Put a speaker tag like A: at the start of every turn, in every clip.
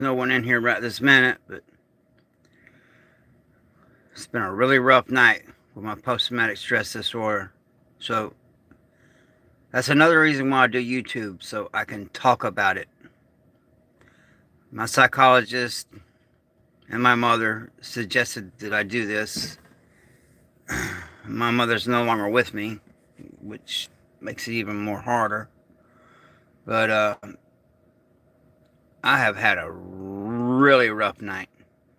A: no one in here right this minute, but it's been a really rough night with my post-traumatic stress disorder. So that's another reason why I do YouTube, so I can talk about it. My psychologist and my mother suggested that I do this. My mother's no longer with me, which makes it even more harder. But I have had a really rough night,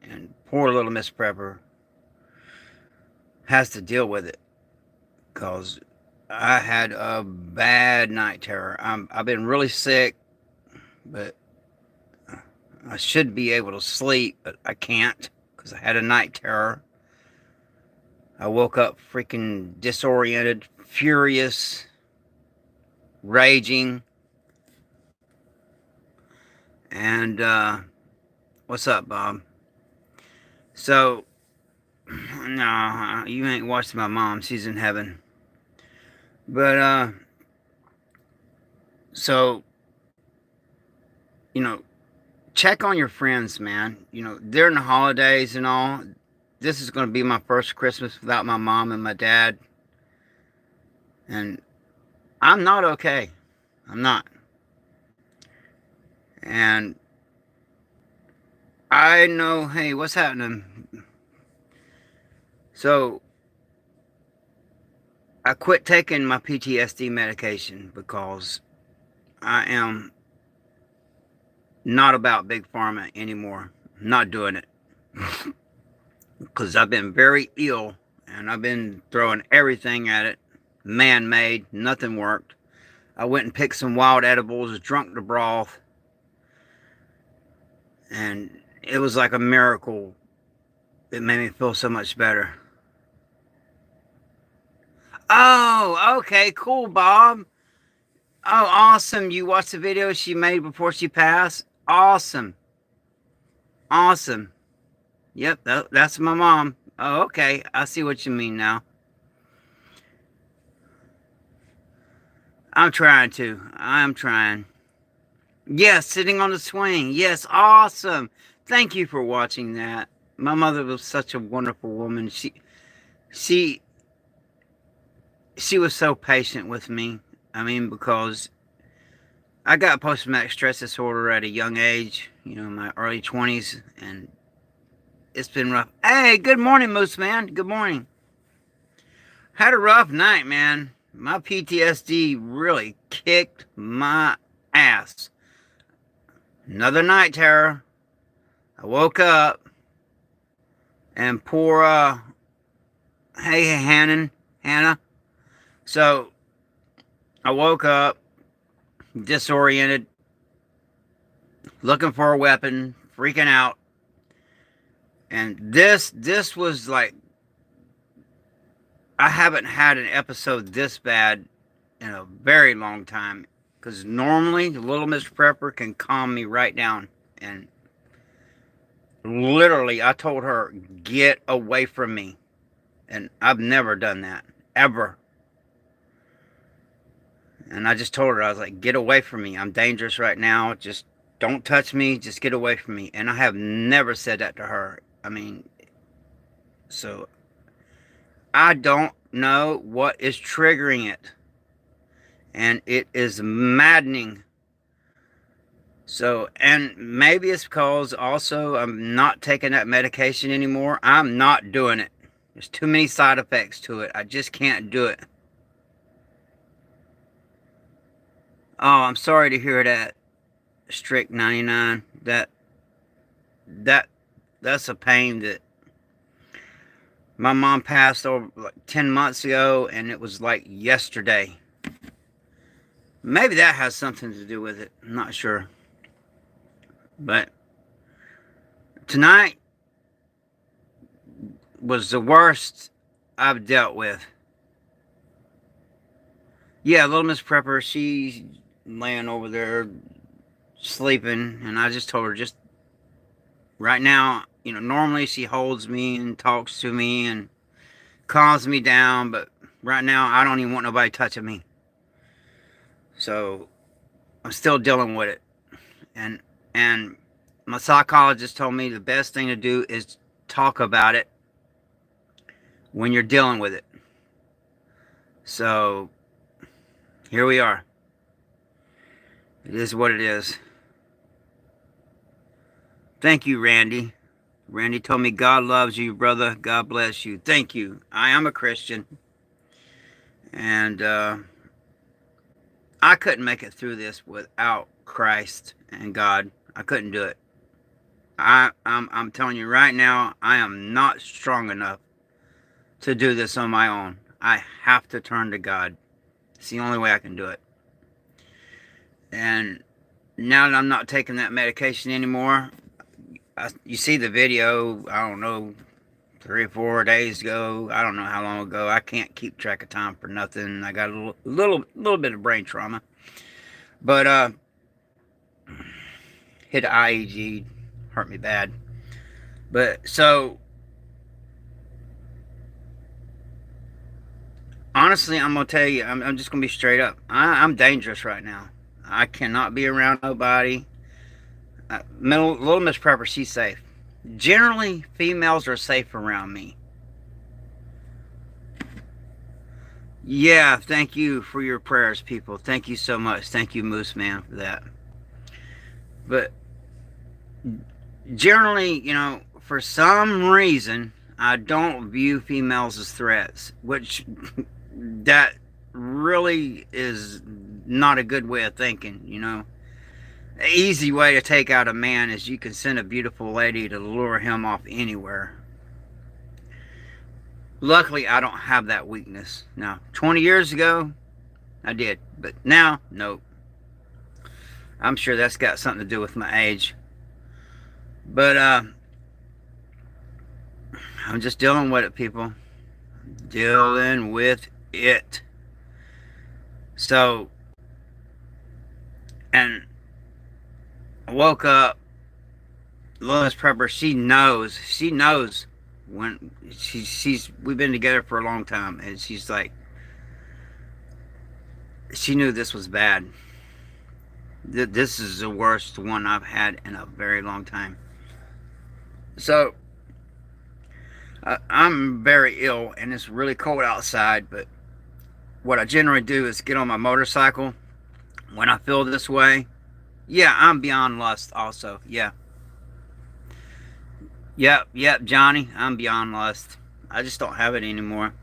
A: and poor little Miss Prepper has to deal with it because I had a bad night terror. I've been really sick, but I should be able to sleep, but I can't because I had a night terror. I woke up freaking disoriented, furious, raging, and what's up, Bob? So, no, you ain't watching my mom. She's in heaven. But so you know, check on your friends, man. During the holidays and all. This is going to be my first Christmas without my mom and my dad, and I'm not okay. I'm not, and I know. Hey, what's happening? So I quit taking my PTSD medication because I am not about big pharma anymore. I'm not doing it because I've been very ill and I've been throwing everything at it, man-made. Nothing worked. I went and picked some wild edibles, drunk the broth, and it was like a miracle. It made me feel so much better. Oh, okay, cool, Bob. Oh, awesome. You watched the video she made before she passed? Awesome. Awesome. Yep, that's my mom. Oh, okay. I see what you mean now. I'm trying to. I'm trying. Yes, sitting on the swing. Yes, awesome. Thank you for watching that. My mother was such a wonderful woman. She she was so patient with me. I mean, because I got post traumatic stress disorder at a young age, my early 20s, and it's been rough. Hey, good morning, Moose Man. Good morning. Had a rough night, man. My PTSD really kicked my ass. Another night terror. I woke up and poor, hey, Hannah. So I woke up disoriented, looking for a weapon, freaking out. And this was like, I haven't had an episode this bad in a very long time. Because normally, the little Miss Prepper can calm me right down. And literally, I told her, get away from me. And I've never done that, ever. And I just told her, I was like, get away from me. I'm dangerous right now. Just don't touch me. Just get away from me. And I have never said that to her. I mean, so I don't know what is triggering it. And it is maddening. So, and maybe it's because also I'm not taking that medication anymore. I'm not doing it. There's too many side effects to it. I just can't do it. Oh, I'm sorry to hear that, Strict 99. That that's a pain that my mom passed over like 10 months ago, and it was like yesterday. Maybe that has something to do with it. I'm not sure. But tonight was the worst I've dealt with. Yeah, little Miss Prepper, she's laying over there sleeping, and I just told her, just right now, normally she holds me and talks to me and calms me down, but right now I don't even want nobody touching me. So I'm still dealing with it. And my psychologist told me the best thing to do is talk about it when you're dealing with it. So here we are. It is what it is. Thank you, Randy. Randy told me God loves you, brother. God bless you. Thank you. I am a Christian. And I couldn't make it through this without Christ and God. I couldn't do it. I'm telling you right now, I am not strong enough to do this on my own. I have to turn to God. It's the only way I can do it. And now that I'm not taking that medication anymore, you see the video, I don't know, 3 or 4 days ago. I don't know how long ago. I can't keep track of time for nothing. I got a little bit of brain trauma. But hit the IEG, hurt me bad. But so honestly, I'm gonna tell you, I'm just gonna be straight up. I'm dangerous right now. I cannot be around nobody. Little Miss Prepper, she's safe. Generally, females are safe around me. Yeah, thank you for your prayers, people. Thank you so much. Thank you, Moose Man, for that. But generally, for some reason, I don't view females as threats, which that really is not a good way of thinking, An easy way to take out a man is you can send a beautiful lady to lure him off anywhere. Luckily, I don't have that weakness. Now, 20 years ago, I did. But now, nope. I'm sure that's got something to do with my age. But I'm just dealing with it, people. Dealing with it. So, and I woke up. Lois Prepper, she knows when we've been together for a long time, and she's like, she knew this was bad. This is the worst one I've had in a very long time. So I'm very ill, and it's really cold outside, but what I generally do is get on my motorcycle when I feel this way. Yeah, I'm beyond lust also. Yeah. Yep, Johnny, I'm beyond lust. I just don't have it anymore.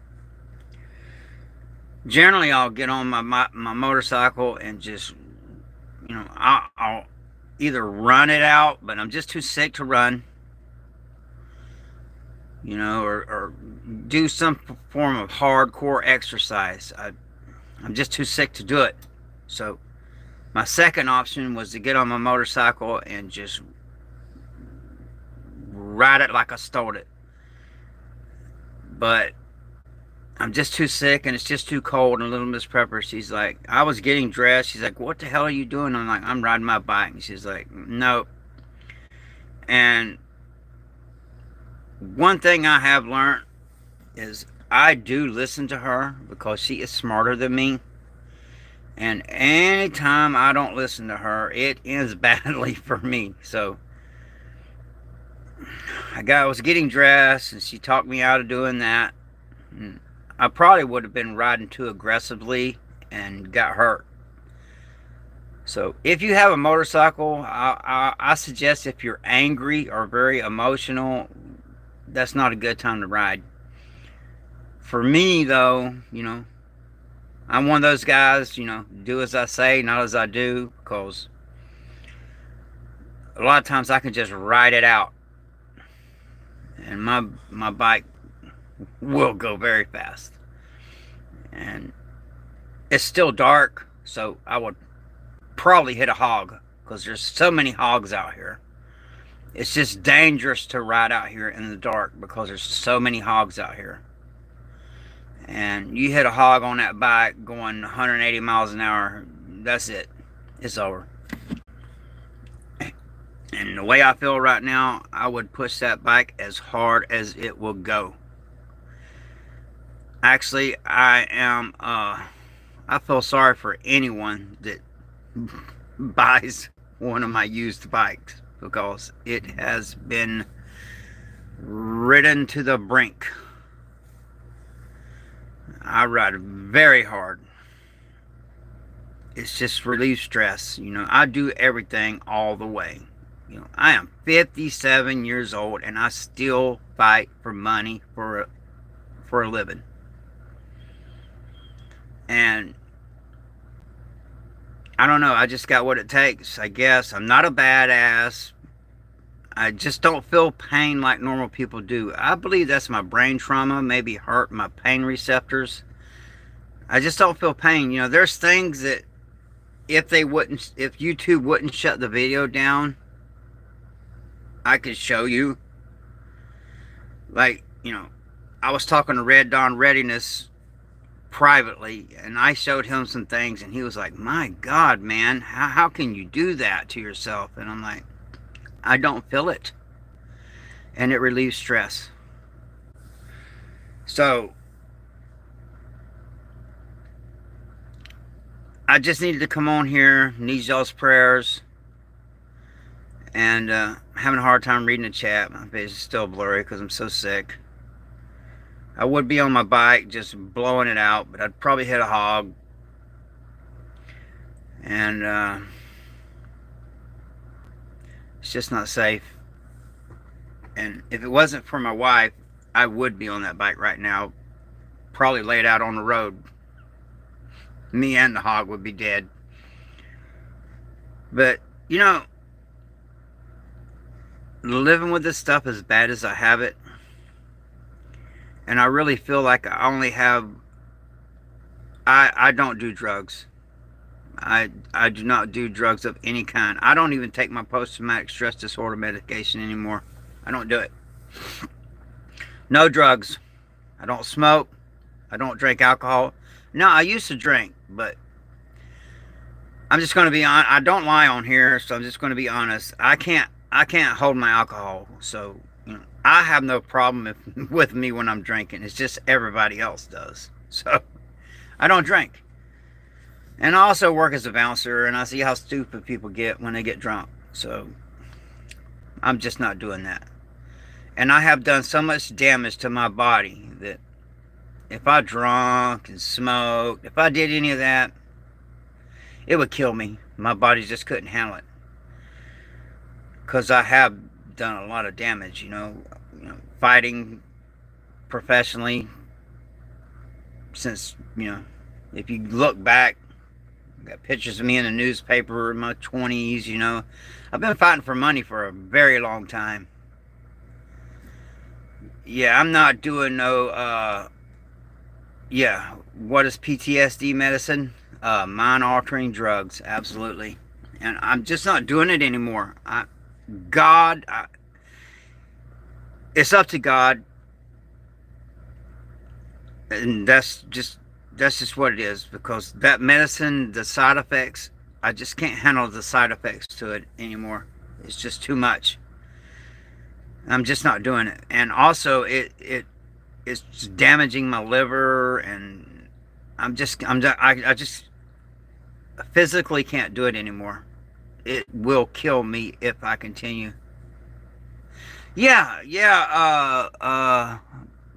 A: Generally, I'll get on my motorcycle and just, I'll either run it out, but I'm just too sick to run, or do some form of hardcore exercise. I'm just too sick to do it. So my second option was to get on my motorcycle and just ride it like I stole it. But I'm just too sick, and it's just too cold. And Little Miss Prepper, she's like, I was getting dressed. She's like, what the hell are you doing? I'm like, I'm riding my bike. And she's like, no. And one thing I have learned is I do listen to her because she is smarter than me. And anytime I don't listen to her, it ends badly for me. So I was getting dressed, and she talked me out of doing that. And I probably would have been riding too aggressively and got hurt. So if you have a motorcycle, I suggest if you're angry or very emotional, that's not a good time to ride. For me, though, I'm one of those guys, do as I say, not as I do, because a lot of times I can just ride it out. And my bike will go very fast. And it's still dark, so I would probably hit a hog, because there's so many hogs out here. It's just dangerous to ride out here in the dark because there's so many hogs out here. And you hit a hog on that bike going 180 miles an hour, that's it. It's over. And the way I feel right now, I would push that bike as hard as it will go. Actually, I feel sorry for anyone that buys one of my used bikes. because it has been ridden to the brink. I ride very hard. It's just relief stress. I do everything all the way. I am 57 years old and I still fight for money for a living. And I don't know, I just got what it takes, I guess. I'm not a badass. I just don't feel pain like normal people do. I believe that's my brain trauma, maybe hurt my pain receptors. I just don't feel pain. There's things that if YouTube wouldn't shut the video down, I could show you. Like, I was talking to Red Dawn Readiness privately, and I showed him some things, and he was like, my God, man, how can you do that to yourself? And I'm like, I don't feel it. And it relieves stress. So, I just needed to come on here, need y'all's prayers, and having a hard time reading the chat. My face is still blurry because I'm so sick. I would be on my bike just blowing it out, but I'd probably hit a hog. And it's just not safe. And if it wasn't for my wife, I would be on that bike right now, probably laid out on the road. Me and the hog would be dead. But, living with this stuff as bad as I have it, and I really feel like I only have, I don't do drugs. I do not do drugs of any kind. I don't even take my post-traumatic stress disorder medication anymore. I don't do it. No drugs. I don't smoke. I don't drink alcohol. No, I used to drink, but I'm just going to be on. I don't lie on here, so I'm just going to be honest. I can't hold my alcohol, so I have no problem with me when I'm drinking. It's just everybody else does. So I don't drink. And I also work as a bouncer, and I see how stupid people get when they get drunk. So I'm just not doing that. And I have done so much damage to my body that if I drank and smoked, if I did any of that, it would kill me. My body just couldn't handle it. Because I have done a lot of damage, fighting professionally since, if you look back, I got pictures of me in the newspaper in my 20s, I've been fighting for money for a very long time. Yeah, I'm not doing no, what is PTSD medicine? Mind-altering drugs, absolutely. And I'm just not doing it anymore. It's up to God, and that's just what it is, because that medicine, the side effects, I just can't handle the side effects to it anymore. It's just too much. I'm just not doing it. And also it's damaging my liver, and I just physically can't do it anymore. It will kill me if I continue.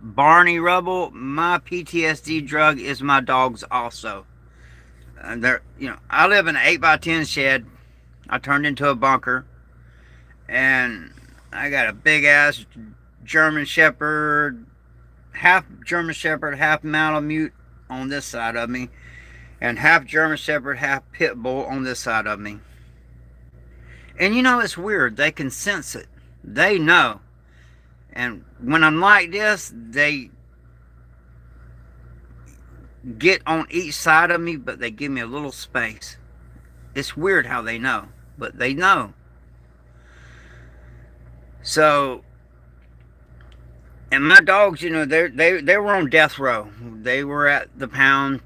A: Barney Rubble, my PTSD drug is my dogs also. And I live in an 8x10 shed. I turned into a bunker. And I got a big ass German Shepherd, half German Shepherd, half Malamute on this side of me. And half German Shepherd, half Pit Bull on this side of me. And it's weird. They can sense it. They know. And when I'm like this, they get on each side of me, but they give me a little space. It's weird how they know, but they know. So, and my dogs, they were on death row. They were at the pound.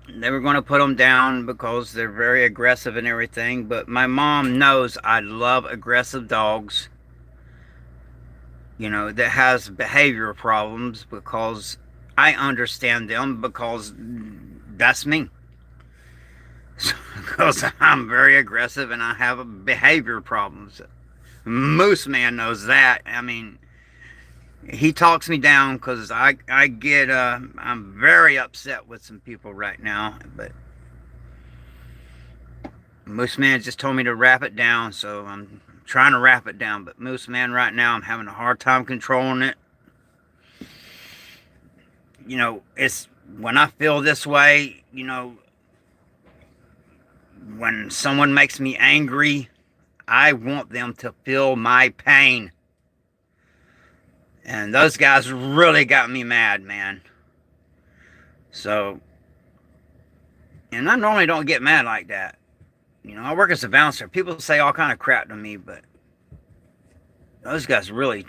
A: They were going to put them down because they're very aggressive and everything. But my mom knows I love aggressive dogs, that has behavior problems, because I understand them, because that's me. Because I'm very aggressive and I have behavior problems. Moose Man knows that. I mean, he talks me down because I get, I'm very upset with some people right now. But Moose Man just told me to wrap it down, so I'm trying to wrap it down. But Moose Man, right now, I'm having a hard time controlling it. You know, it's when I feel this way, you know, when someone makes me angry, I want them to feel my pain. And those guys really got me mad, man. So, and I normally don't get mad like that. You know, I work as a bouncer. People say all kind of crap to me, but those guys really,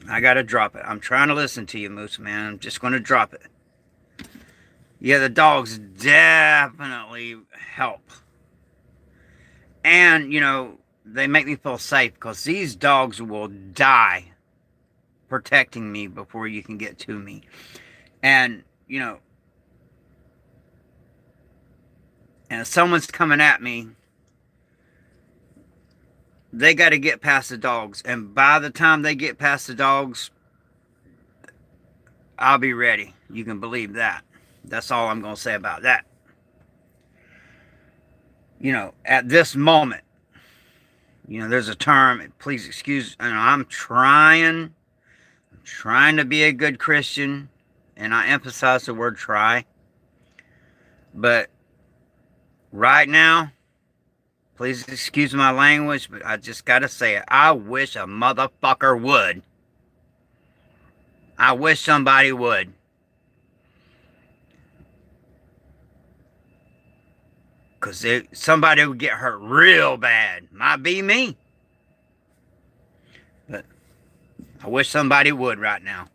A: I gotta drop it. I'm trying to listen to you, Moose Man. I'm just gonna drop it. Yeah, the dogs definitely help. And, you know, they make me feel safe because these dogs will die protecting me before you can get to me. And, you know, and if someone's coming at me, they got to get past the dogs. And by the time they get past the dogs, I'll be ready. You can believe that. That's all I'm going to say about that. You know, at this moment, you know, there's a term, please excuse, you know, I'm trying to be a good Christian, and I emphasize the word try. But right now, please excuse my language, but I just got to say it. I wish a motherfucker would. I wish somebody would. Because somebody would get hurt real bad. Might be me. But I wish somebody would right now.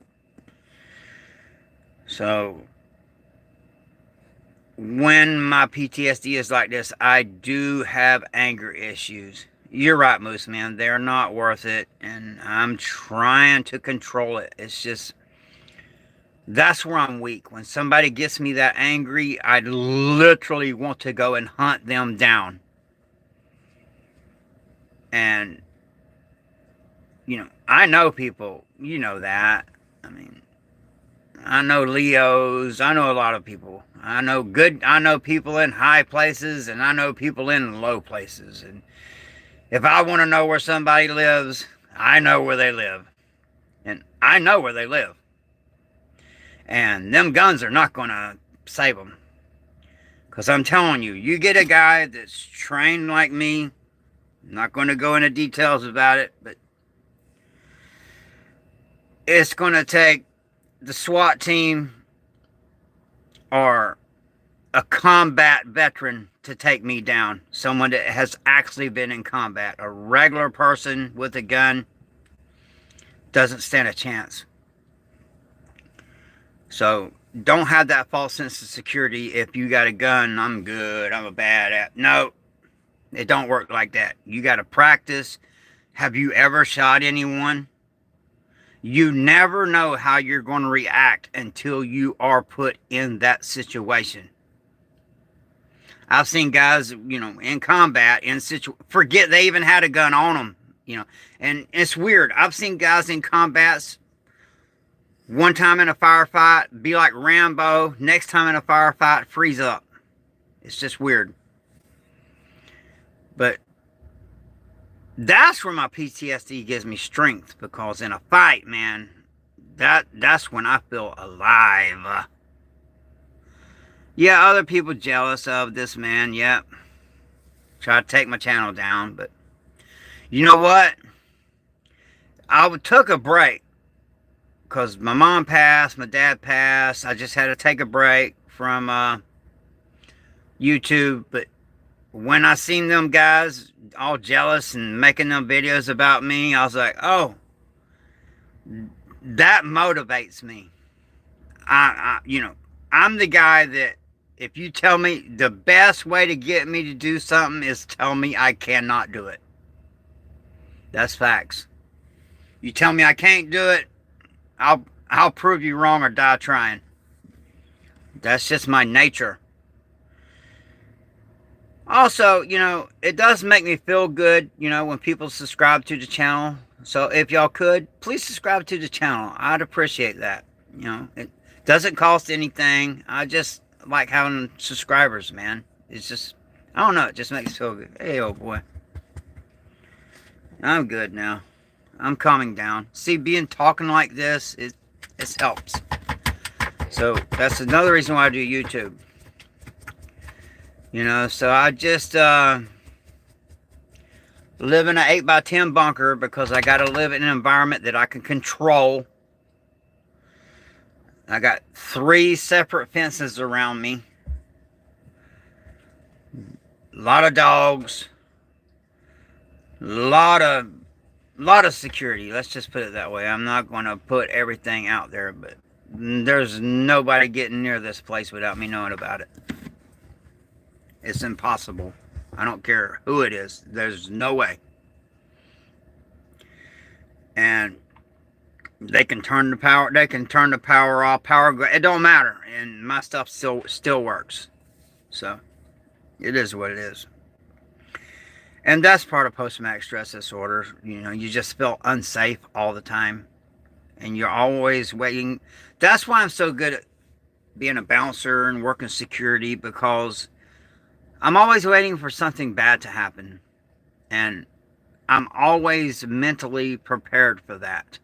A: So, when my PTSD is like this, I do have anger issues. You're right, Moose Man. They're not worth it. And I'm trying to control it. It's just, that's where I'm weak. When somebody gets me that angry, I literally want to go and hunt them down. And, you know, I know people, you know that. I mean, I know Leos. I know a lot of people. I know people in high places, and I know people in low places. And if I want to know where somebody lives, I know where they live. And I know where they live. And them guns are not going to save them. Because I'm telling you, you get a guy that's trained like me. I'm not going to go into details about it, but it's going to take the SWAT team or a combat veteran to take me down. Someone that has actually been in combat. A regular person with a gun doesn't stand a chance. So don't have that false sense of security. If you got a gun, I'm good, I'm a badass. No, it don't work like that. You got to practice. Have you ever shot anyone? You never know how you're going to react until you are put in that situation. I've seen guys, you know, in combat, forget they even had a gun on them, you know. And it's weird. I've seen guys in combats, one time in a firefight, be like Rambo. Next time in a firefight, freeze up. It's just weird. But that's where my PTSD gives me strength. Because in a fight, man, that's when I feel alive. Yeah, other people jealous of this man. Yep. Try to take my channel down. But you know what? I took a break. Because my mom passed, my dad passed. I just had to take a break from YouTube. But when I seen them guys all jealous and making them videos about me, I was like, oh, that motivates me. You know, I'm the guy that if you tell me the best way to get me to do something is tell me I cannot do it. That's facts. You tell me I can't do it, I'll prove you wrong or die trying. That's just my nature. Also, it does make me feel good, when people subscribe to the channel. So if y'all could, please subscribe to the channel. I'd appreciate that. It doesn't cost anything. I just like having subscribers, man. It's just, I don't know, it just makes me feel good. Hey, oh boy. I'm good now. I'm calming down. See, talking like this, it helps. So that's another reason why I do YouTube. So I just live in an 8x10 bunker because I got to live in an environment that I can control. I got 3 separate fences around me. A lot of dogs. A lot of security. Let's just put it that way. I'm not going to put everything out there, but there's nobody getting near this place without me knowing about it. It's impossible. I don't care who it is. There's no way. And they can turn the power. They can turn the power off. It don't matter. And my stuff still works. So it is what it is. And that's part of post-traumatic stress disorder. You just feel unsafe all the time. And you're always waiting. That's why I'm so good at being a bouncer and working security, because I'm always waiting for something bad to happen. And I'm always mentally prepared for that.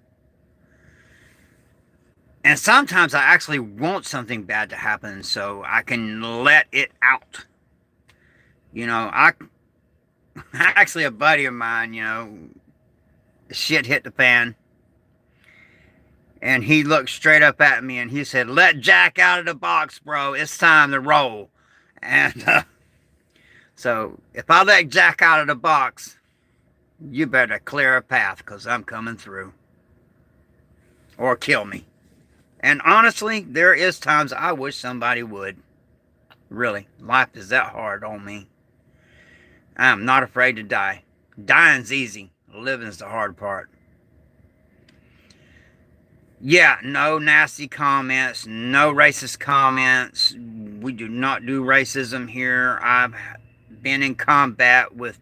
A: And sometimes I actually want something bad to happen so I can let it out. Actually, a buddy of mine, shit hit the fan. And he looked straight up at me and he said, "Let Jack out of the box, bro. It's time to roll." And so if I let Jack out of the box, you better clear a path, because I'm coming through. Or kill me. And honestly, there is times I wish somebody would. Really, life is that hard on me. I am not afraid to die. Dying's easy. Living's the hard part. Yeah, no nasty comments, no racist comments. We do not do racism here. I've been in combat with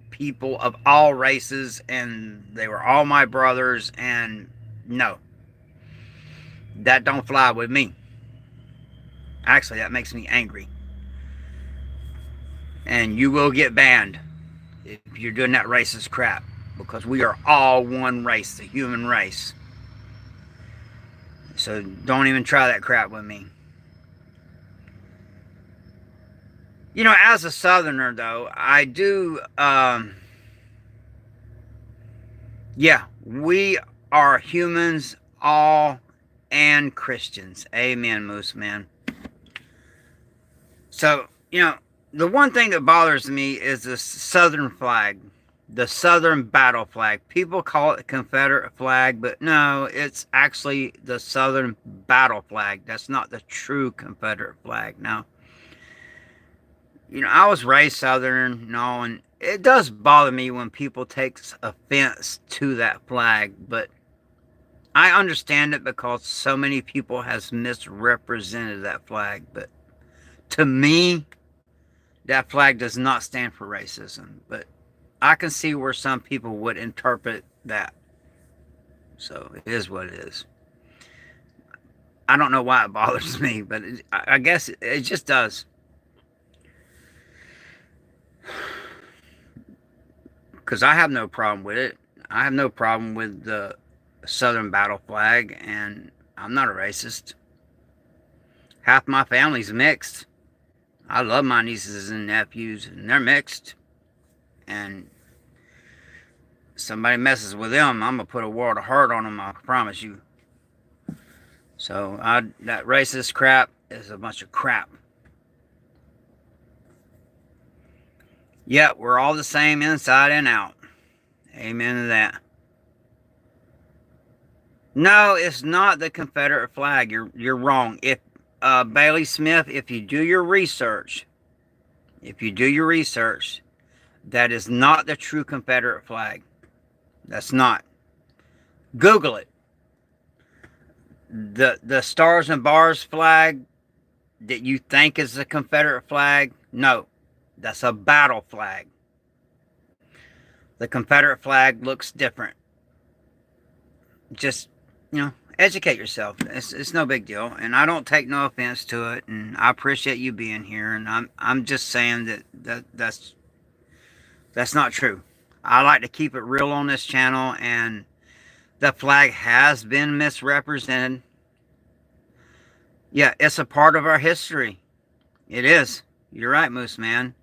A: people of all races, and they were all my brothers, and no, that don't fly with me. Actually, that makes me angry. And you will get banned if you're doing that racist crap, because we are all one race, the human race. So don't even try that crap with me. As a Southerner, though, I do, yeah, we are humans, all, and Christians. Amen, Moose Man. So, the one thing that bothers me is the Southern flag, the Southern battle flag. People call it the Confederate flag, but no, it's actually the Southern battle flag. That's not the true Confederate flag. Now, I was raised Southern, and it does bother me when people take offense to that flag, but I understand it because so many people has misrepresented that flag. But to me, that flag does not stand for racism, but I can see where some people would interpret that. So it is what it is. I don't know why it bothers me, but I guess it just does. Because I have no problem with it. I have no problem with the Southern battle flag, and I'm not a racist. Half my family's mixed. I love my nieces and nephews, and they're mixed. And somebody messes with them, I'm going to put a world of hurt on them, I promise you. So that racist crap is a bunch of crap. Yeah, we're all the same inside and out. Amen to that. No, it's not the Confederate flag. You're wrong. If Bailey Smith, if you do your research, that is not the true Confederate flag. That's not. Google it. The stars and bars flag that you think is the Confederate flag, no, That's a battle flag. The Confederate flag looks different. Just, educate yourself. It's no big deal, and I don't take no offense to it. And I appreciate you being here. And I'm just saying that's not true. I like to keep it real on this channel, and the flag has been misrepresented. Yeah, it's a part of our history. It is. You're right, Moose Man.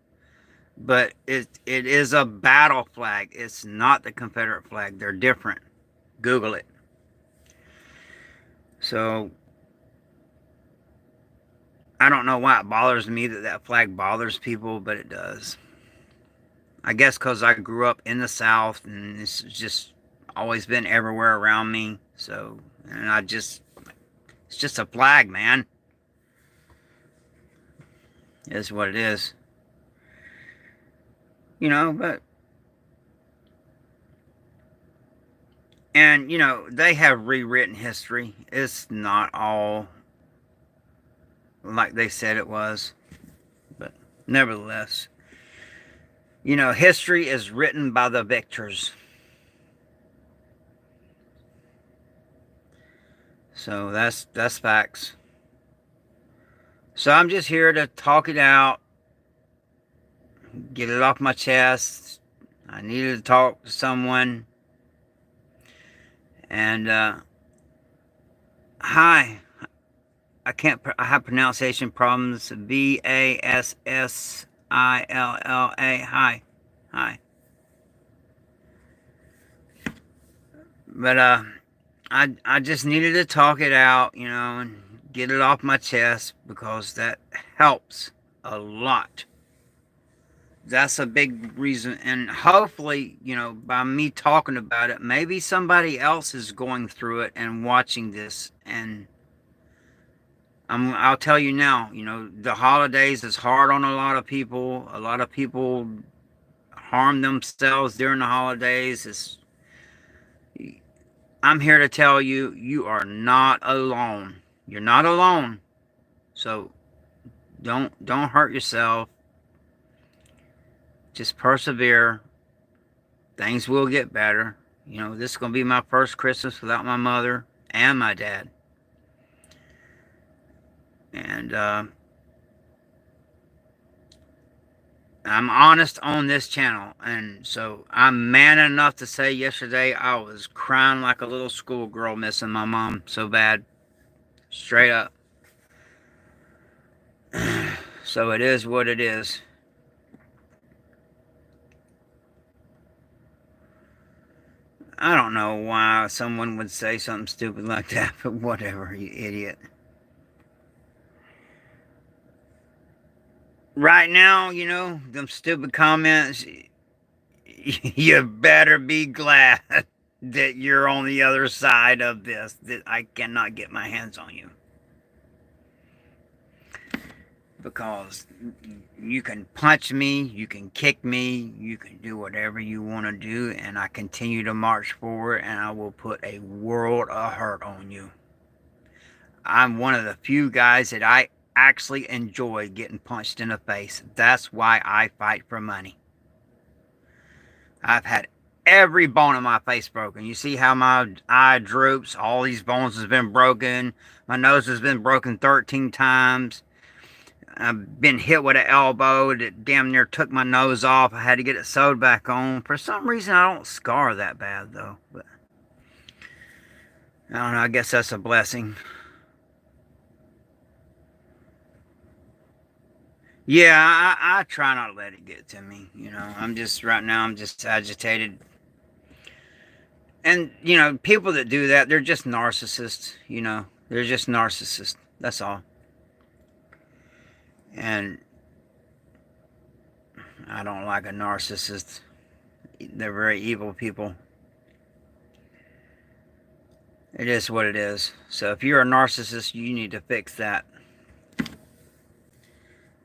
A: But it is a battle flag. It's not the Confederate flag. They're different. Google it. So I don't know why it bothers me that flag bothers people, but it does. I guess because I grew up in the South, and it's just always been everywhere around me. So, and it's just a flag, man. It is what it is. But, and, they have rewritten history. It's not all like they said it was. But nevertheless, history is written by the victors. So that's facts. So I'm just here to talk it out, get it off my chest. I needed to talk to someone. And hi. I have pronunciation problems. Bassilla. Hi. But I just needed to talk it out, and get it off my chest, because that helps a lot. That's a big reason. And hopefully, by me talking about it, maybe somebody else is going through it and watching this. And I'll tell you now, the holidays is hard on a lot of people. A lot of people harm themselves during the holidays. I'm here to tell you, you are not alone. You're not alone. So don't hurt yourself. Just persevere. Things will get better. This is going to be my first Christmas without my mother and my dad. And I'm honest on this channel. And so I'm man enough to say yesterday I was crying like a little schoolgirl missing my mom so bad. Straight up. So it is what it is. I don't know why someone would say something stupid like that, but whatever, you idiot. Right now, them stupid comments, you better be glad that you're on the other side of this, that I cannot get my hands on you. Because you can punch me, you can kick me, you can do whatever you want to do, and I continue to march forward, and I will put a world of hurt on you. I'm one of the few guys that I actually enjoy getting punched in the face. That's why I fight for money. I've had every bone in my face broken. You see how my eye droops? All these bones has been broken. My nose has been broken 13 times. I've been hit with an elbow that damn near took my nose off. I had to get it sewed back on. For some reason, I don't scar that bad, though. But I don't know. I guess that's a blessing. Yeah, I try not to let it get to me. Right now, I'm just agitated. And, people that do that, they're just narcissists. They're just narcissists. That's all. And I don't like a narcissist. They're very evil people. It is what it is. So if you're a narcissist, you need to fix that.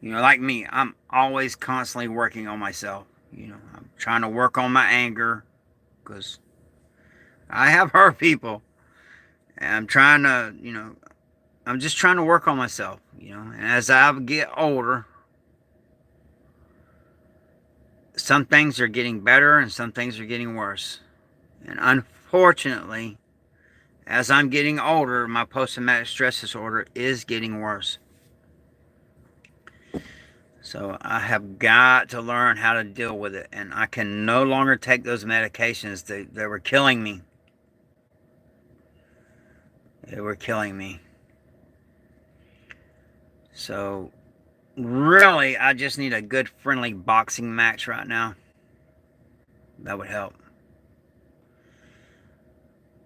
A: Like me, I'm always constantly working on myself. I'm trying to work on my anger, because I have hurt people. And I'm trying to, I'm just trying to work on myself, And as I get older, some things are getting better and some things are getting worse. And unfortunately, as I'm getting older, my post-traumatic stress disorder is getting worse. So I have got to learn how to deal with it. And I can no longer take those medications. They were killing me. They were killing me. So really, I just need a good friendly boxing match right now. That would help.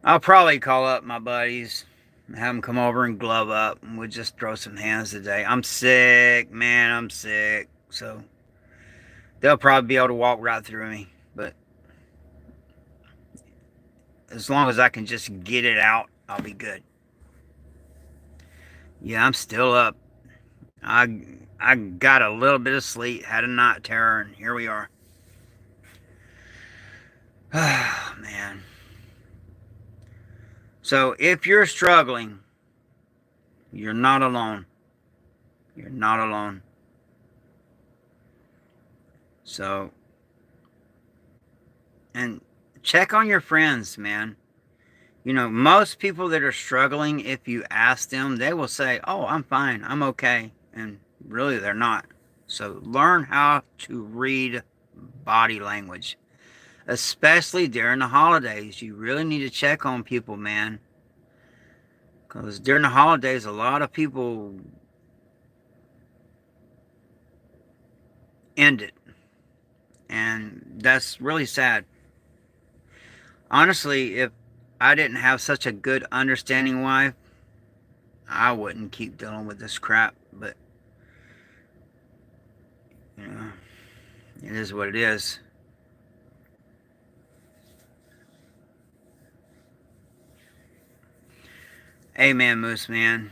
A: I'll probably call up my buddies, have them come over and glove up, and we'll just throw some hands today. I'm sick, man, I'm sick. So they'll probably be able to walk right through me. But as long as I can just get it out, I'll be good. Yeah, I'm still up. I got a little bit of sleep, had a night terror, and here we are. Oh, man. So if you're struggling, you're not alone. You're not alone. So, and check on your friends, man. You know, most people that are struggling, if you ask them, they will say, oh, I'm fine, I'm okay. And really, they're not. So learn how to read body language, especially during the holidays. You really need to check on people, man. Because during the holidays, a lot of people end it. And that's really sad. Honestly, if I didn't have such a good understanding wife, I wouldn't keep dealing with this crap. But, you know, it is what it is. Amen, Moose Man.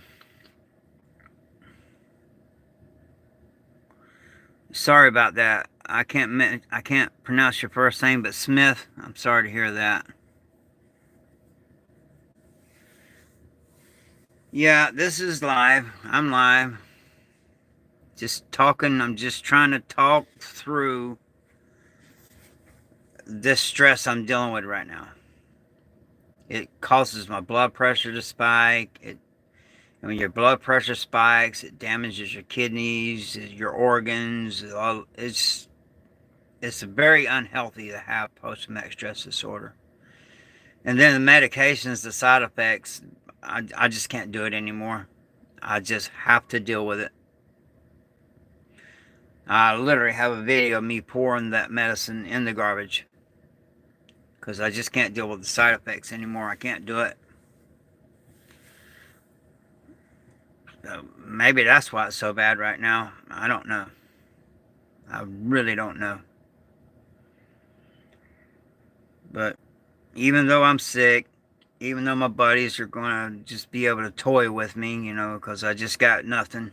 A: Sorry about that. I can't pronounce your first name, but Smith. I'm sorry to hear that. Yeah, this is live. I'm live. Just talking. I'm just trying to talk through this stress I'm dealing with right now. It causes my blood pressure to spike. And when your blood pressure spikes, it damages your kidneys, your organs. It's very unhealthy to have post-traumatic stress disorder. And then the medications, the side effects, I just can't do it anymore. I just have to deal with it. I literally have a video of me pouring that medicine in the garbage. Because I just can't deal with the side effects anymore. I can't do it. Maybe that's why it's so bad right now. I don't know. I really don't know. But even though I'm sick, even though my buddies are going to just be able to toy with me, you know, because I just got nothing.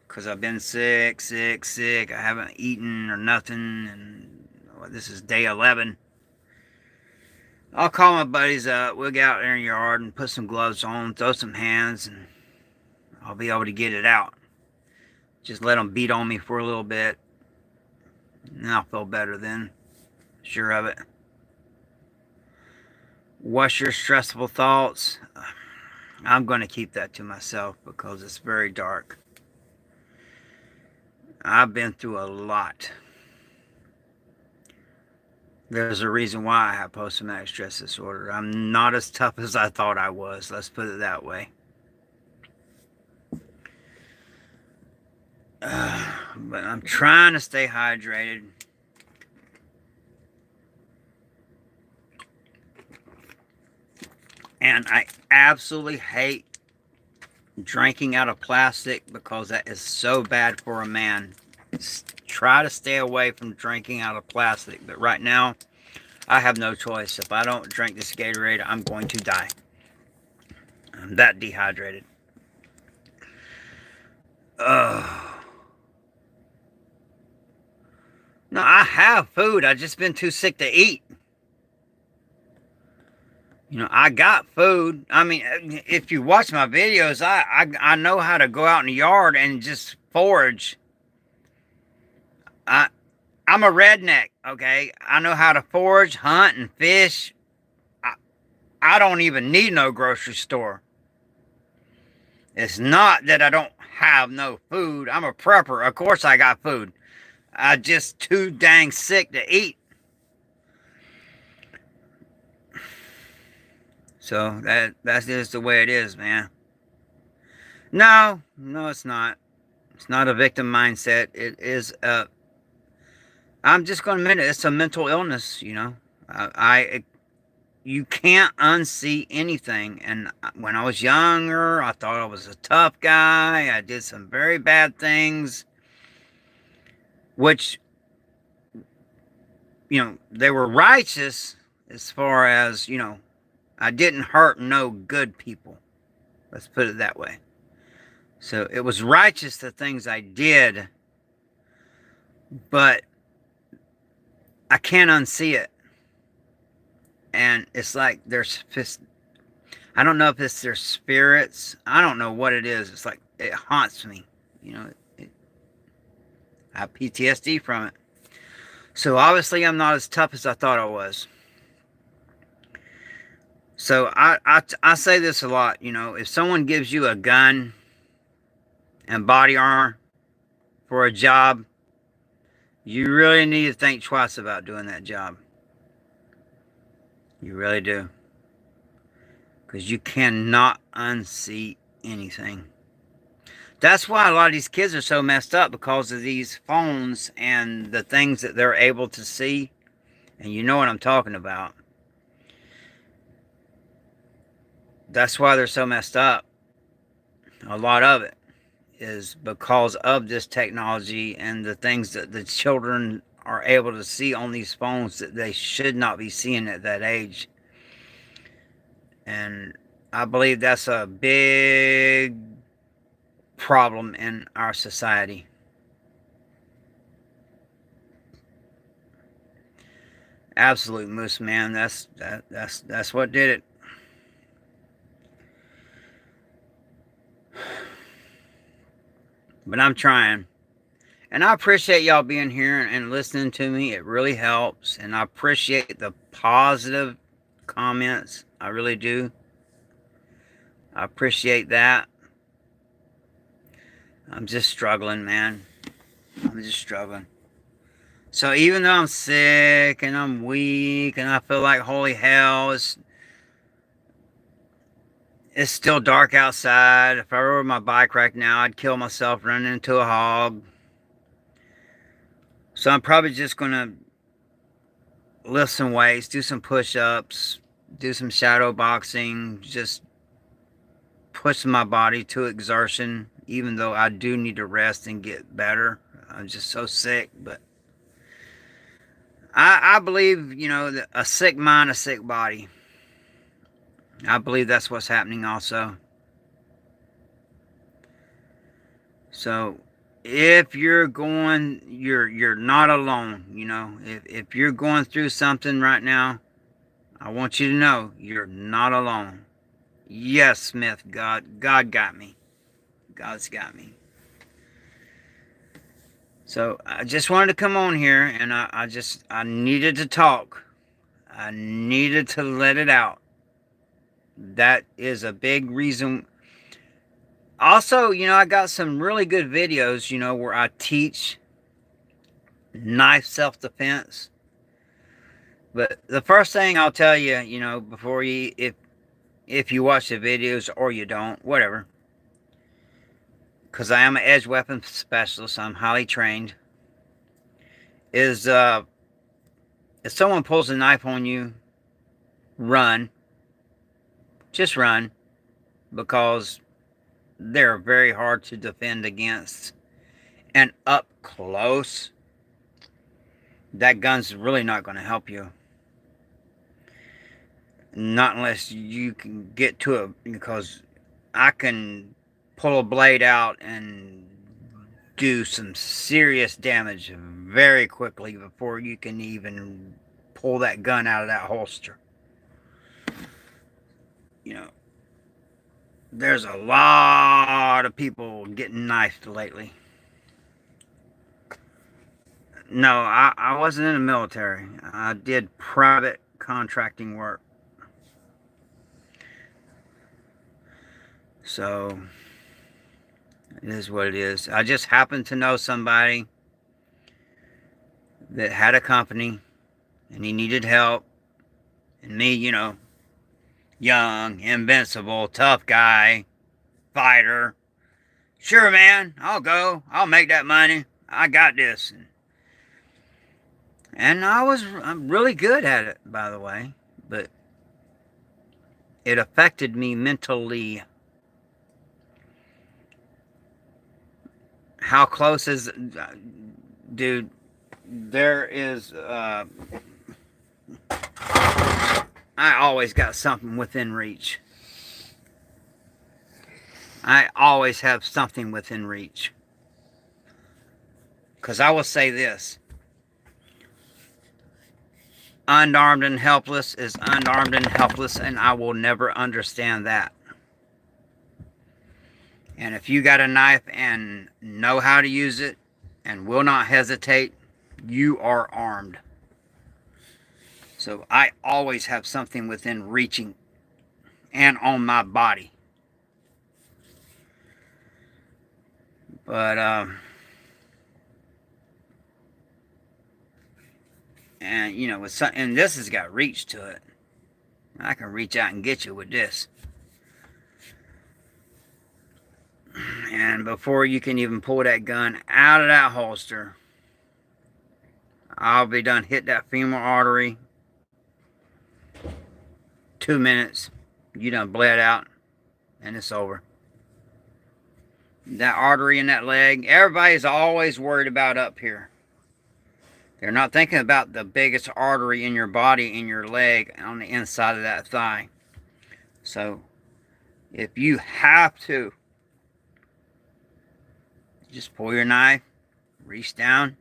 A: Because I've been sick. I haven't eaten or nothing. And this is day 11. I'll call my buddies up. We'll get out there in the yard and put some gloves on, throw some hands, and I'll be able to get it out. Just let them beat on me for a little bit. And I'll feel better then. Sure of it. What's your stressful thoughts? I'm going to keep that to myself because it's very dark. I've been through a lot. There's a reason why I have post-traumatic stress disorder. I'm not as tough as I thought I was. Let's put it that way. But I'm trying to stay hydrated. And I absolutely hate drinking out of plastic because that is so bad for a man. Try to stay away from drinking out of plastic. But right now, I have no choice. If I don't drink this Gatorade, I'm going to die. I'm that dehydrated. No, I have food. I've just been too sick to eat. You know, I got food. I mean, if you watch my videos, I know how to go out in the yard and just forage. I I'm a redneck, okay? I know how to forage, hunt, and fish. I, I don't even need no grocery store. It's not that I don't have no food. I'm a prepper. Of course I got food. I just too dang sick to eat. So that's just the way it is, man. No, no, it's not. It's not a victim mindset. It is a. I'm just going to admit it. It's a mental illness. I you can't unsee anything. And when I was younger, I thought I was a tough guy. I did some very bad things, which they were righteous as far as I didn't hurt no good people. Let's put it that way. So it was righteous the things I did, but I can't unsee it. And it's like I don't know if it's their spirits. I don't know what it is. It's like it haunts me. I have PTSD from it. So obviously I'm not as tough as I thought I was. So I say this a lot. If someone gives you a gun and body armor for a job, you really need to think twice about doing that job. You really do. Because you cannot unsee anything. That's why a lot of these kids are so messed up, because of these phones and the things that they're able to see. And you know what I'm talking about. That's why they're so messed up. A lot of it is because of this technology and the things that the children are able to see on these phones that they should not be seeing at that age. And I believe that's a big problem in our society. Absolute moose, man. That's what did it. But I'm trying. And I appreciate y'all being here and listening to me. It really helps. And I appreciate the positive comments. I really do. I appreciate that. I'm just struggling, man. I'm just struggling. So even though I'm sick and I'm weak and I feel like holy hell, it's still dark outside. If I rode my bike right now, I'd kill myself running into a hog. So I'm probably just going to lift some weights, do some push-ups, do some shadow boxing, just push my body to exertion, even though I do need to rest and get better. I'm just so sick. But I believe, that a sick mind, a sick body. I believe that's what's happening also. So if you're not alone. If you're going through something right now, I want you to know you're not alone. Yes, Smith, God got me. God's got me. So I just wanted to come on here, and I needed to talk. I needed to let it out. That is a big reason. Also, I got some really good videos, where I teach knife self-defense. But the first thing I'll tell you, before if you watch the videos or you don't, whatever, because I am an edge weapon specialist, I'm highly trained, is if someone pulls a knife on you, run. Just run, because they're very hard to defend against. And up close, that gun's really not going to help you. Not unless you can get to it, because I can pull a blade out and do some serious damage very quickly before you can even pull that gun out of that holster. There's a lot of people getting knifed lately. No, I wasn't in the military. I did private contracting work. So it is what it is. I just happened to know somebody that had a company and he needed help. And me, young, invincible, tough guy, fighter. Sure, man, I'll go. I'll make that money. I got this. And I'm really good at it, by the way. But it affected me mentally. How close is, dude? There is, I always got something within reach. I always have something within reach. Because I will say this: unarmed and helpless is unarmed and helpless, and I will never understand that. And if you got a knife and know how to use it and will not hesitate, you are armed. So I always have something within reaching and on my body. But, and with some, and this has got reach to it. I can reach out and get you with this. And before you can even pull that gun out of that holster, I'll be done hit that femoral artery. 2 minutes, you done bled out, and it's over. That artery in that leg, everybody's always worried about up here. They're not thinking about the biggest artery in your body, in your leg, on the inside of that thigh. So, if you have to, just pull your knife, reach down,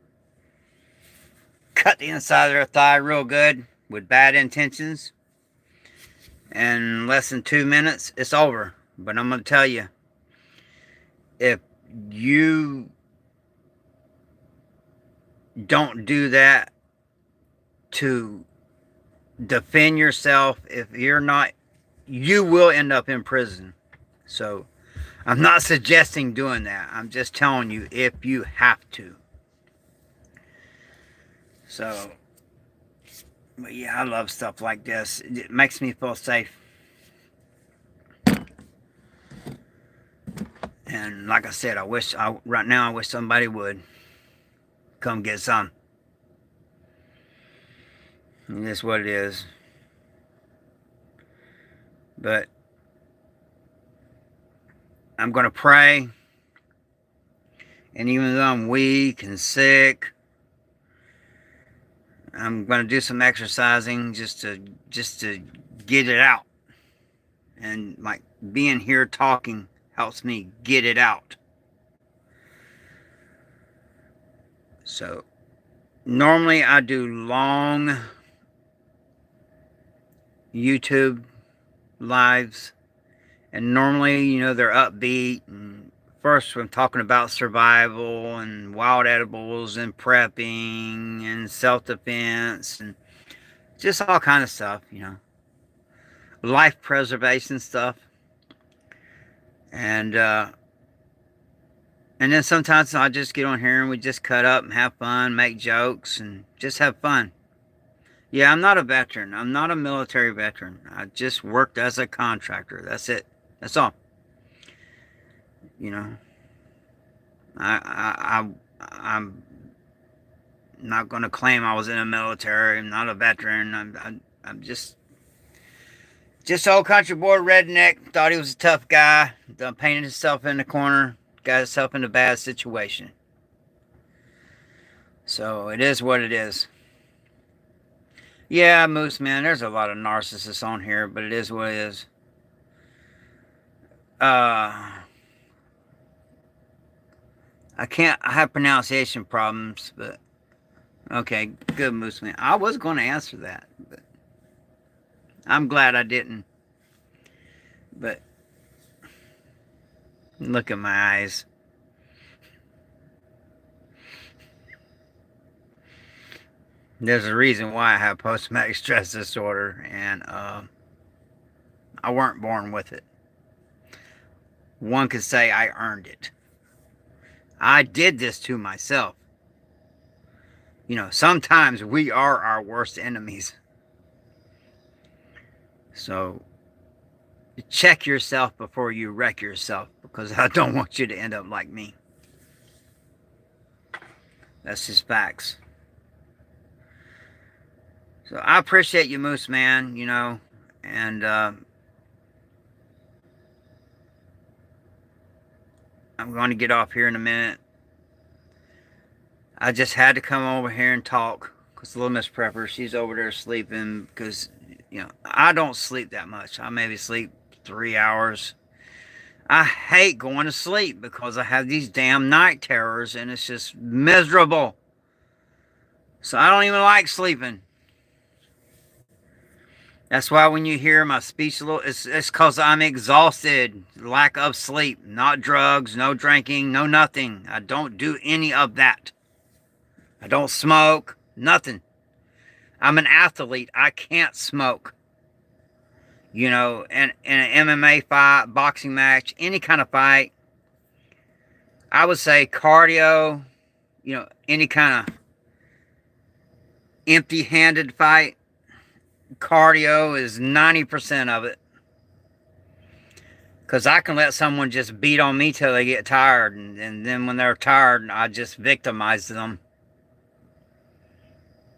A: cut the inside of their thigh real good with bad intentions. And in less than 2 minutes, it's over. But I'm going to tell you, if you don't do that to defend yourself, if you're not, you will end up in prison. So I'm not suggesting doing that. I'm just telling you if you have to. So, but yeah, I love stuff like this. It makes me feel safe. And like I said, right now I wish somebody would come get some. And that's what it is. But I'm going to pray. And even though I'm weak and sick, I'm going to do some exercising just to get it out. And like being here talking helps me get it out. So normally I do long YouTube lives, and normally they're upbeat, and first I'm talking about survival and wild edibles and prepping and self-defense and just all kind of stuff, life preservation stuff. And then sometimes I just get on here and we just cut up and have fun, make jokes, and just have fun. Yeah, I'm not a veteran. I'm not a military veteran. I just worked as a contractor. That's it. That's all. I'm not going to claim I was in the military. I'm not a veteran. I'm just old country boy redneck. Thought he was a tough guy. Done painted himself in the corner. Got himself in a bad situation. So it is what it is. Yeah, Moose Man, there's a lot of narcissists on here, but it is what it is. I have pronunciation problems, but okay, good, Moose Man. I was going to answer that, but I'm glad I didn't. But look at my eyes. There's a reason why I have post-traumatic stress disorder, and I weren't born with it. One could say I earned it. I did this to myself. Sometimes we are our worst enemies. So check yourself before you wreck yourself, because I don't want you to end up like me. That's just facts. So I appreciate you, Moose Man, and I'm going to get off here in a minute. I just had to come over here and talk because Little Miss Prepper, she's over there sleeping because, I don't sleep that much. I maybe sleep 3 hours. I hate going to sleep because I have these damn night terrors and it's just miserable. So I don't even like sleeping. That's why when you hear my speech a little, it's because I'm exhausted. Lack of sleep. Not drugs, no drinking, no nothing. I don't do any of that. I don't smoke, nothing. I'm an athlete. I can't smoke. In an MMA fight, boxing match, any kind of fight, I would say cardio, any kind of empty-handed fight, cardio is 90% of it. Because I can let someone just beat on me till they get tired. And then when they're tired, I just victimize them.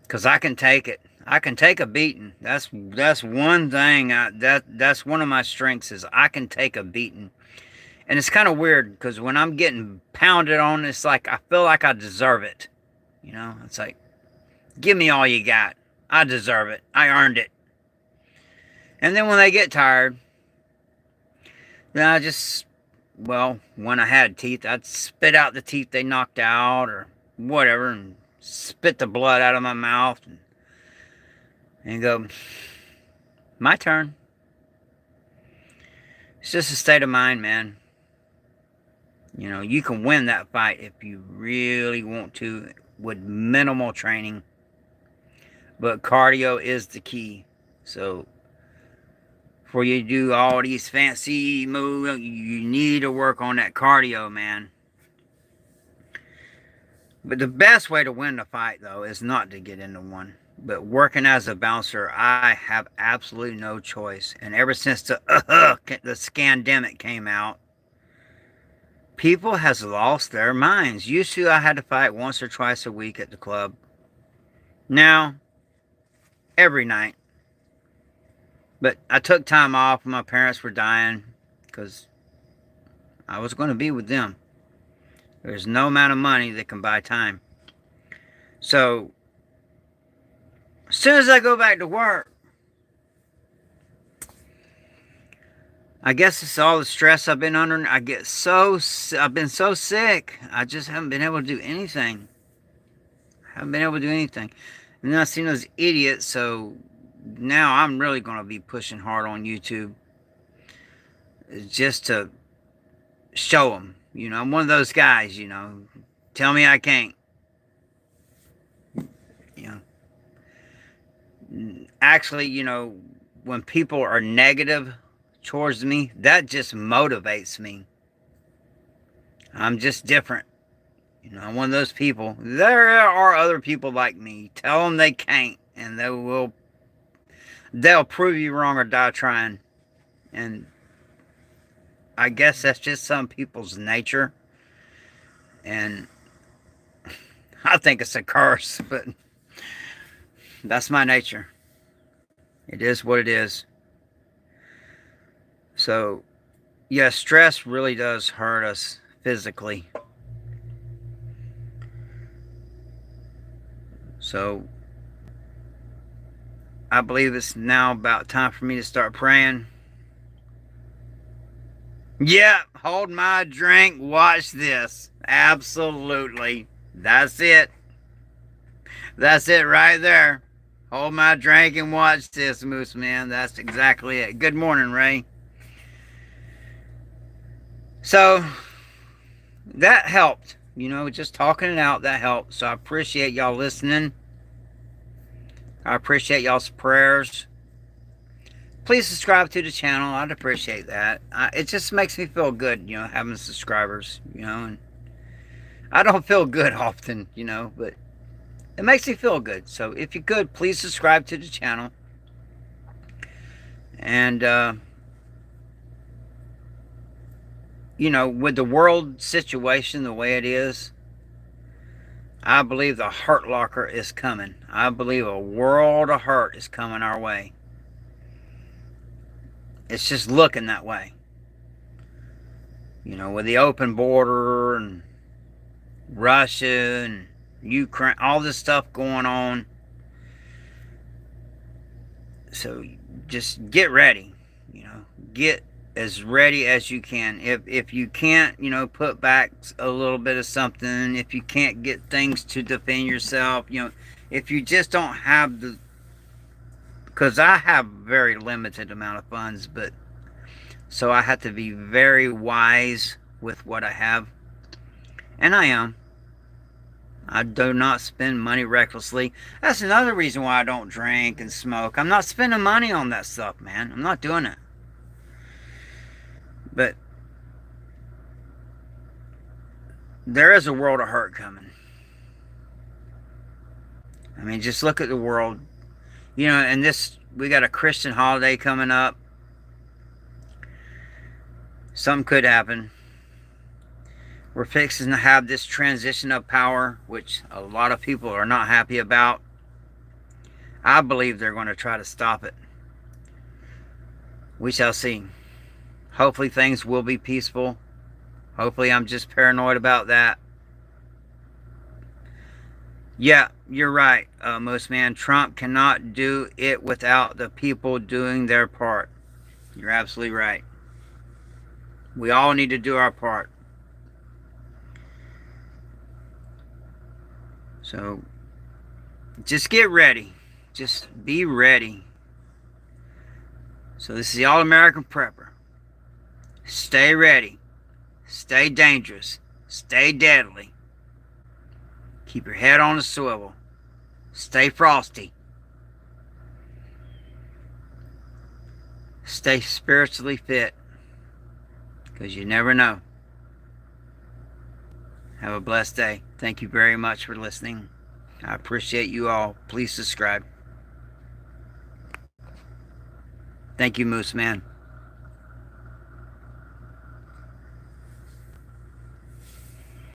A: Because I can take it. I can take a beating. That's one thing. That's one of my strengths is I can take a beating. And it's kind of weird because when I'm getting pounded on, it's like I feel like I deserve it. It's like, give me all you got. I deserve it. I earned it. And then when they get tired, then I just, when I had teeth, I'd spit out the teeth they knocked out or whatever and spit the blood out of my mouth and go, my turn. It's just a state of mind, man. You can win that fight if you really want to with minimal training. But cardio is the key. So before you do all these fancy moves, you need to work on that cardio, man. But the best way to win the fight, though, is not to get into one. But working as a bouncer, I have absolutely no choice. And ever since the scandemic came out, people has lost their minds. Used to, I had to fight once or twice a week at the club. Now, every night. But I took time off when my parents were dying because I was going to be with them. There's no amount of money that can buy time. So, as soon as I go back to work, I guess it's all the stress I've been under. I've been so sick. I just haven't been able to do anything. And then I seen those idiots, so now I'm really going to be pushing hard on YouTube. Just to show them. I'm one of those guys, tell me I can't. Actually, when people are negative towards me, that just motivates me. I'm just different. I'm one of those people. There are other people like me. Tell them they can't, and they'll prove you wrong or die trying. And I guess that's just some people's nature. And I think it's a curse, but that's my nature. It is what it is. So, yeah, stress really does hurt us physically. So, I believe it's now about time for me to start praying. Yeah, hold my drink, watch this. Absolutely. That's it. That's it right there. Hold my drink and watch this, Moose Man. That's exactly it. Good morning, Ray. So, that helped. Just talking it out, that helped. So, I appreciate y'all listening. I appreciate y'all's prayers. Please subscribe to the channel. I'd appreciate that. It just makes me feel good, having subscribers, and I don't feel good often, but it makes me feel good. So if you could, please subscribe to the channel. And, with the world situation the way it is, I believe the Hurt Locker is coming. I believe a world of hurt is coming our way. It's just looking that way. With the open border and Russia and Ukraine, all this stuff going on. So just get ready. Get as ready as you can. If you can't, put back a little bit of something, if you can't get things to defend yourself, if you just don't have the, because I have very limited amount of funds, but so I have to be very wise with what I have, and I am. I do not spend money recklessly. That's another reason why I don't drink and smoke. I'm not spending money on that stuff, man. I'm not doing it. But there is a world of hurt coming. I mean, just look at the world. And we got a Christian holiday coming up. Something could happen. We're fixing to have this transition of power, which a lot of people are not happy about. I believe they're going to try to stop it. We shall see. Hopefully things will be peaceful. Hopefully I'm just paranoid about that. Yeah, you're right, Most Man. Trump cannot do it without the people doing their part. You're absolutely right. We all need to do our part. So, just get ready. Just be ready. So this is the All-American Prepper. Stay ready. Stay dangerous. Stay deadly. Keep your head on the swivel. Stay frosty. Stay spiritually fit. Because you never know. Have a blessed day. Thank you very much for listening. I appreciate you all. Please subscribe. Thank you, Moose Man.